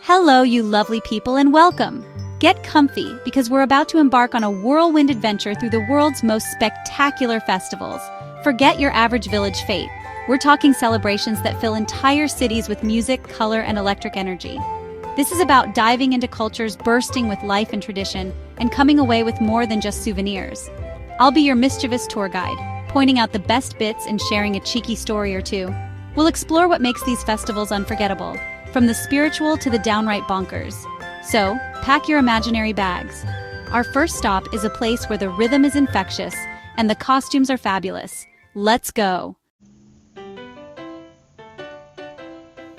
Hello, you lovely people, and welcome. Get comfy because we're about to embark on a whirlwind adventure through the world's most spectacular festivals. Forget your average village fete. We're talking celebrations that fill entire cities with music, color, and electric energy. This is about diving into cultures bursting with life and tradition and coming away with more than just souvenirs. I'll be your mischievous tour guide, pointing out the best bits and sharing a cheeky story or two. We'll explore what makes these festivals unforgettable, from the spiritual to the downright bonkers. So, pack your imaginary bags. Our first stop is a place where the rhythm is infectious and the costumes are fabulous. Let's go!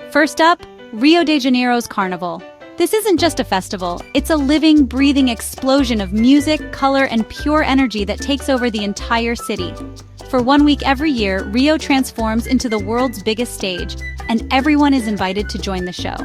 First up, Rio de Janeiro's Carnival. This isn't just a festival, it's a living, breathing explosion of music, color, and pure energy that takes over the entire city. For 1 week every year, Rio transforms into the world's biggest stage, and everyone is invited to join the show.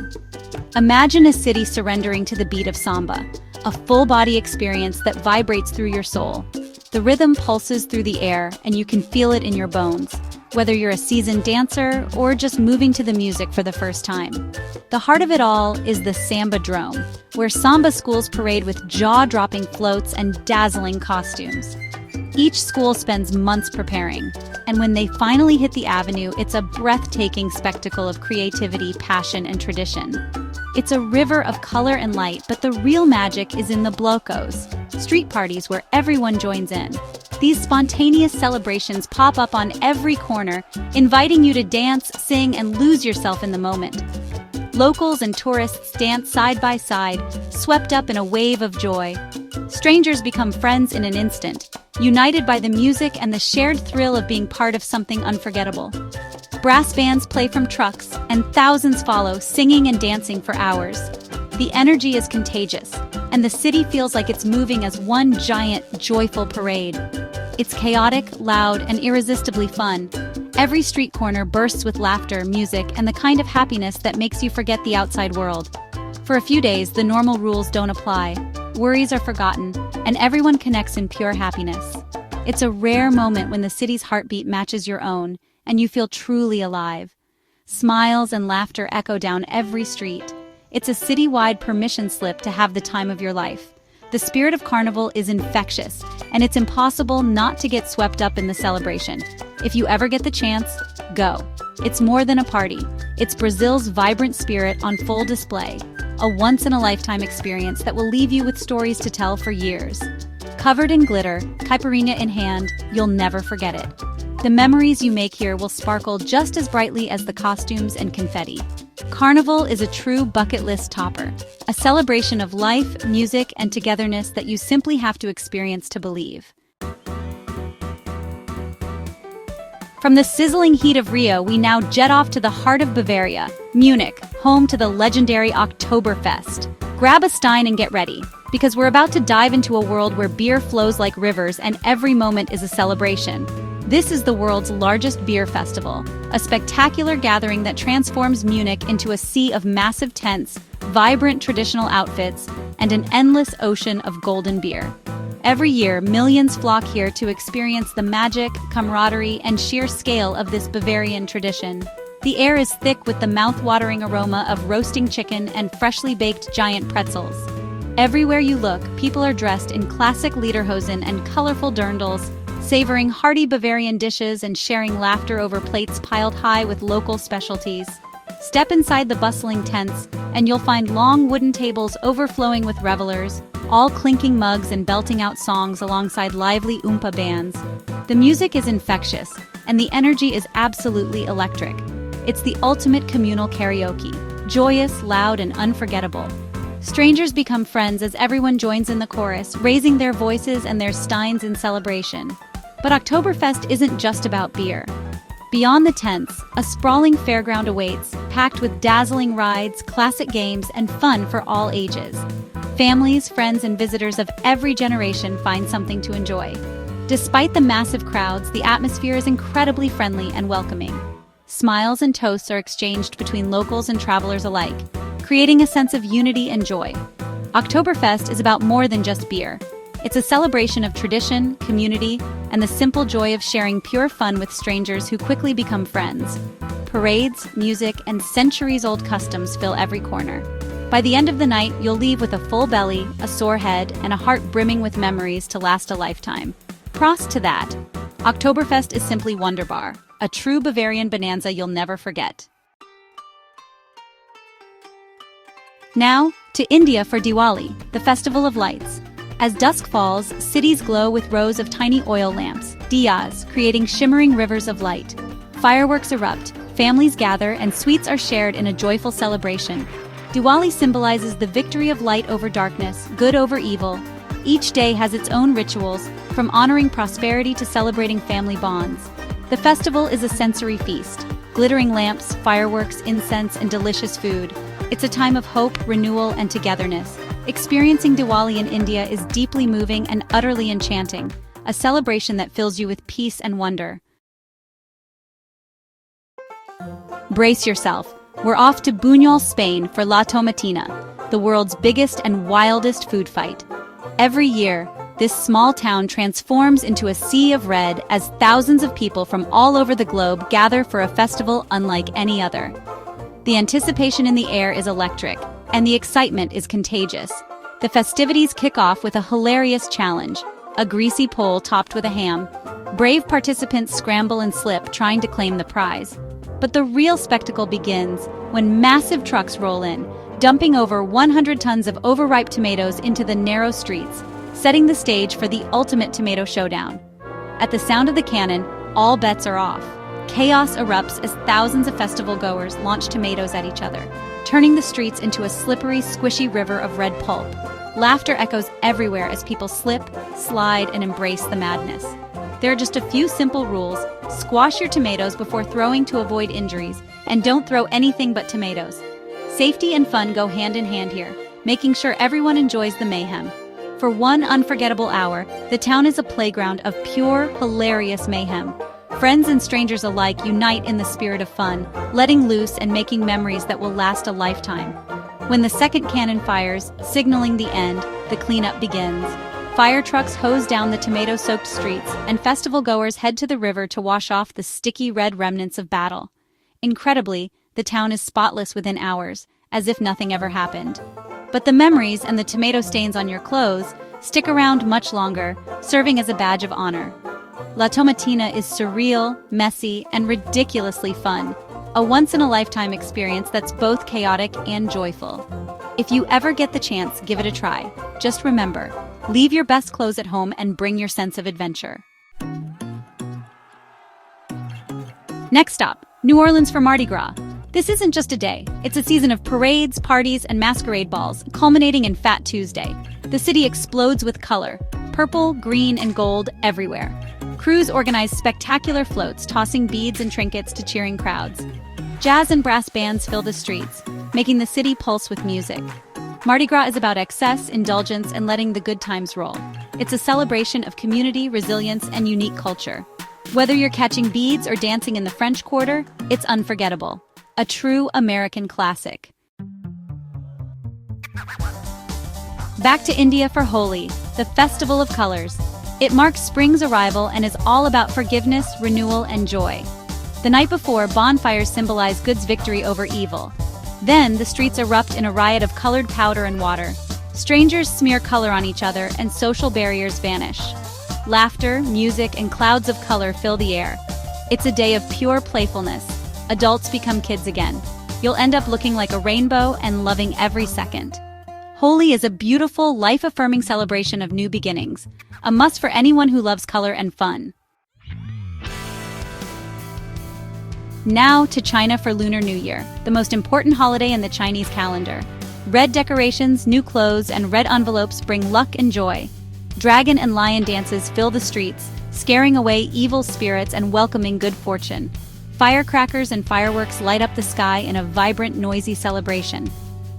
Imagine a city surrendering to the beat of samba, a full-body experience that vibrates through your soul. The rhythm pulses through the air, and you can feel it in your bones, whether you're a seasoned dancer or just moving to the music for the first time. The heart of it all is the Samba Drome, where samba schools parade with jaw-dropping floats and dazzling costumes. Each school spends months preparing, and when they finally hit the avenue, it's a breathtaking spectacle of creativity, passion, and tradition. It's a river of color and light, but the real magic is in the blocos, street parties where everyone joins in. These spontaneous celebrations pop up on every corner, inviting you to dance, sing, and lose yourself in the moment. Locals and tourists dance side by side, swept up in a wave of joy. Strangers become friends in an instant, united by the music and the shared thrill of being part of something unforgettable. Brass bands play from trucks, and thousands follow, singing and dancing for hours. The energy is contagious, and the city feels like it's moving as one giant, joyful parade. It's chaotic, loud, and irresistibly fun. Every street corner bursts with laughter, music, and the kind of happiness that makes you forget the outside world. For a few days, the normal rules don't apply. Worries are forgotten, and everyone connects in pure happiness. It's a rare moment when the city's heartbeat matches your own, and you feel truly alive. Smiles and laughter echo down every street. It's a citywide permission slip to have the time of your life. The spirit of Carnival is infectious, and it's impossible not to get swept up in the celebration. If you ever get the chance, go. It's more than a party. It's Brazil's vibrant spirit on full display, a once-in-a-lifetime experience that will leave you with stories to tell for years. Covered in glitter, caipirinha in hand, you'll never forget it. The memories you make here will sparkle just as brightly as the costumes and confetti. Carnival is a true bucket list topper, a celebration of life, music, and togetherness that you simply have to experience to believe. From the sizzling heat of Rio, we now jet off to the heart of Bavaria, Munich, home to the legendary Oktoberfest. Grab a stein and get ready, because we're about to dive into a world where beer flows like rivers and every moment is a celebration. This is the world's largest beer festival, a spectacular gathering that transforms Munich into a sea of massive tents, vibrant traditional outfits, and an endless ocean of golden beer. Every year, millions flock here to experience the magic, camaraderie, and sheer scale of this Bavarian tradition. The air is thick with the mouth-watering aroma of roasting chicken and freshly baked giant pretzels. Everywhere you look, people are dressed in classic lederhosen and colorful dirndls, savoring hearty Bavarian dishes and sharing laughter over plates piled high with local specialties. Step inside the bustling tents, and you'll find long wooden tables overflowing with revelers, all clinking mugs and belting out songs alongside lively Oompa bands. The music is infectious, and the energy is absolutely electric. It's the ultimate communal karaoke, joyous, loud, and unforgettable. Strangers become friends as everyone joins in the chorus, raising their voices and their steins in celebration. But Oktoberfest isn't just about beer. Beyond the tents, a sprawling fairground awaits, packed with dazzling rides, classic games, and fun for all ages. Families, friends, and visitors of every generation find something to enjoy. Despite the massive crowds, the atmosphere is incredibly friendly and welcoming. Smiles and toasts are exchanged between locals and travelers alike, creating a sense of unity and joy. Oktoberfest is about more than just beer. It's a celebration of tradition, community, and the simple joy of sharing pure fun with strangers who quickly become friends. Parades, music, and centuries-old customs fill every corner. By the end of the night, you'll leave with a full belly, a sore head, and a heart brimming with memories to last a lifetime. Prost to that! Oktoberfest is simply wunderbar, a true Bavarian bonanza you'll never forget. Now, to India for Diwali, the Festival of Lights. As dusk falls, cities glow with rows of tiny oil lamps, diyas, creating shimmering rivers of light. Fireworks erupt, families gather, and sweets are shared in a joyful celebration. Diwali symbolizes the victory of light over darkness, good over evil. Each day has its own rituals, from honoring prosperity to celebrating family bonds. The festival is a sensory feast, glittering lamps, fireworks, incense, and delicious food. It's a time of hope, renewal, and togetherness. Experiencing Diwali in India is deeply moving and utterly enchanting, a celebration that fills you with peace and wonder. Brace yourself. We're off to Buñol, Spain for La Tomatina, the world's biggest and wildest food fight. Every year, this small town transforms into a sea of red as thousands of people from all over the globe gather for a festival unlike any other. The anticipation in the air is electric, and the excitement is contagious. The festivities kick off with a hilarious challenge, a greasy pole topped with a ham. Brave participants scramble and slip, trying to claim the prize. But the real spectacle begins when massive trucks roll in, dumping over 100 tons of overripe tomatoes into the narrow streets, setting the stage for the ultimate tomato showdown. At the sound of the cannon, all bets are off. Chaos erupts as thousands of festival goers launch tomatoes at each other, turning the streets into a slippery, squishy river of red pulp. Laughter echoes everywhere as people slip, slide, and embrace the madness. There are just a few simple rules. Squash your tomatoes before throwing to avoid injuries, and don't throw anything but tomatoes. Safety and fun go hand in hand here, making sure everyone enjoys the mayhem. For one unforgettable hour, the town is a playground of pure, hilarious mayhem. Friends and strangers alike unite in the spirit of fun, letting loose and making memories that will last a lifetime. When the second cannon fires, signaling the end, the cleanup begins. Fire trucks hose down the tomato-soaked streets, and festival goers head to the river to wash off the sticky red remnants of battle. Incredibly, the town is spotless within hours, as if nothing ever happened. But the memories and the tomato stains on your clothes stick around much longer, serving as a badge of honor. La Tomatina is surreal, messy, and ridiculously fun. A once-in-a-lifetime experience that's both chaotic and joyful. If you ever get the chance, give it a try. Just remember, leave your best clothes at home and bring your sense of adventure. Next stop, New Orleans for Mardi Gras. This isn't just a day. It's a season of parades, parties, and masquerade balls, culminating in Fat Tuesday. The city explodes with color, purple, green, and gold everywhere. Crews organize spectacular floats, tossing beads and trinkets to cheering crowds. Jazz and brass bands fill the streets, making the city pulse with music. Mardi Gras is about excess, indulgence, and letting the good times roll. It's a celebration of community, resilience, and unique culture. Whether you're catching beads or dancing in the French Quarter, it's unforgettable. A true American classic. Back to India for Holi, the Festival of Colors. It marks spring's arrival and is all about forgiveness, renewal, and joy. The night before, bonfires symbolize good's victory over evil. Then, the streets erupt in a riot of colored powder and water. Strangers smear color on each other, and social barriers vanish. Laughter, music, and clouds of color fill the air. It's a day of pure playfulness. Adults become kids again. You'll end up looking like a rainbow and loving every second. Holi is a beautiful, life-affirming celebration of new beginnings, a must for anyone who loves color and fun. Now to China for Lunar New Year, the most important holiday in the Chinese calendar. Red decorations, new clothes, and red envelopes bring luck and joy. Dragon and lion dances fill the streets, scaring away evil spirits and welcoming good fortune. Firecrackers and fireworks light up the sky in a vibrant, noisy celebration.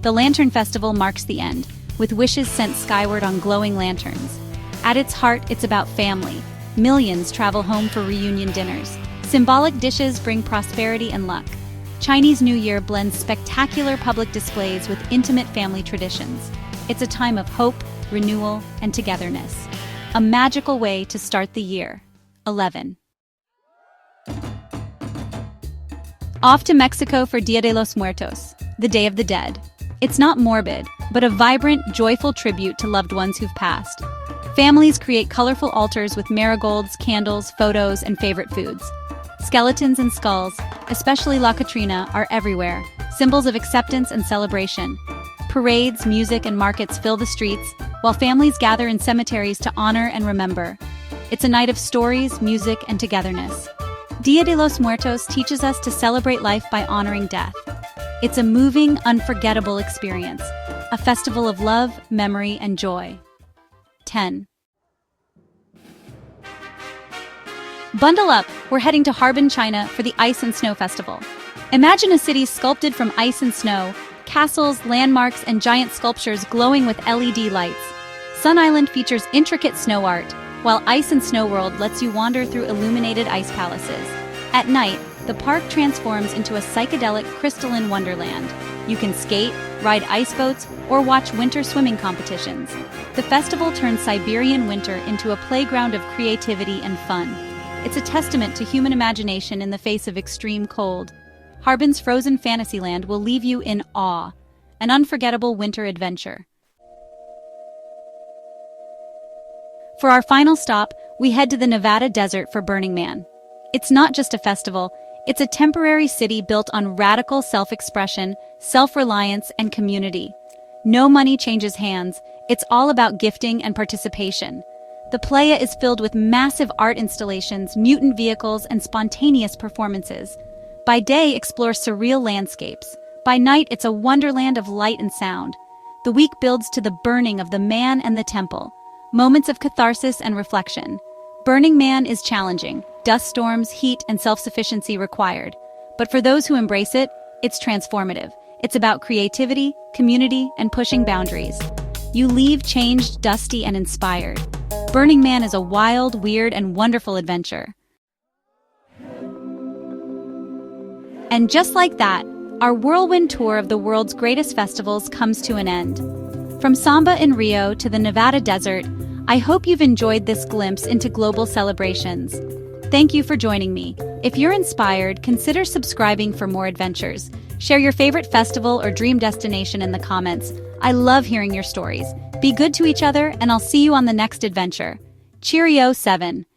The Lantern Festival marks the end, with wishes sent skyward on glowing lanterns. At its heart, it's about family. Millions travel home for reunion dinners. Symbolic dishes bring prosperity and luck. Chinese New Year blends spectacular public displays with intimate family traditions. It's a time of hope, renewal, and togetherness. A magical way to start the year. 11. Off to Mexico for Dia de los Muertos, the Day of the Dead. It's not morbid, but a vibrant, joyful tribute to loved ones who've passed. Families create colorful altars with marigolds, candles, photos, and favorite foods. Skeletons and skulls, especially La Catrina, are everywhere, symbols of acceptance and celebration. Parades, music, and markets fill the streets, while families gather in cemeteries to honor and remember. It's a night of stories, music, and togetherness. Dia de los Muertos teaches us to celebrate life by honoring death. It's a moving, unforgettable experience, a festival of love, memory, and joy. 10. Bundle up, we're heading to Harbin, China for the Ice and Snow Festival. Imagine a city sculpted from ice and snow, castles, landmarks, and giant sculptures glowing with LED lights. Sun Island features intricate snow art, while Ice and Snow World lets you wander through illuminated ice palaces. At night, the park transforms into a psychedelic crystalline wonderland. You can skate, ride ice boats, or watch winter swimming competitions. The festival turns Siberian winter into a playground of creativity and fun. It's a testament to human imagination in the face of extreme cold. Harbin's frozen fantasyland will leave you in awe, an unforgettable winter adventure. For our final stop, we head to the Nevada desert for Burning Man. It's not just a festival, it's a temporary city built on radical self-expression, self-reliance, and community. No money changes hands, it's all about gifting and participation. The playa is filled with massive art installations, mutant vehicles, and spontaneous performances. By day, explore surreal landscapes. By night, it's a wonderland of light and sound. The week builds to the burning of the man and the temple. Moments of catharsis and reflection. Burning Man is challenging. Dust storms, heat, and self-sufficiency required. But for those who embrace it, it's transformative. It's about creativity, community, and pushing boundaries. You leave changed, dusty, and inspired. Burning Man is a wild, weird, and wonderful adventure. And just like that, our whirlwind tour of the world's greatest festivals comes to an end. From Samba in Rio to the Nevada desert, I hope you've enjoyed this glimpse into global celebrations. Thank you for joining me. If you're inspired, consider subscribing for more adventures. Share your favorite festival or dream destination in the comments. I love hearing your stories. Be good to each other, and I'll see you on the next adventure. Cheerio, 7.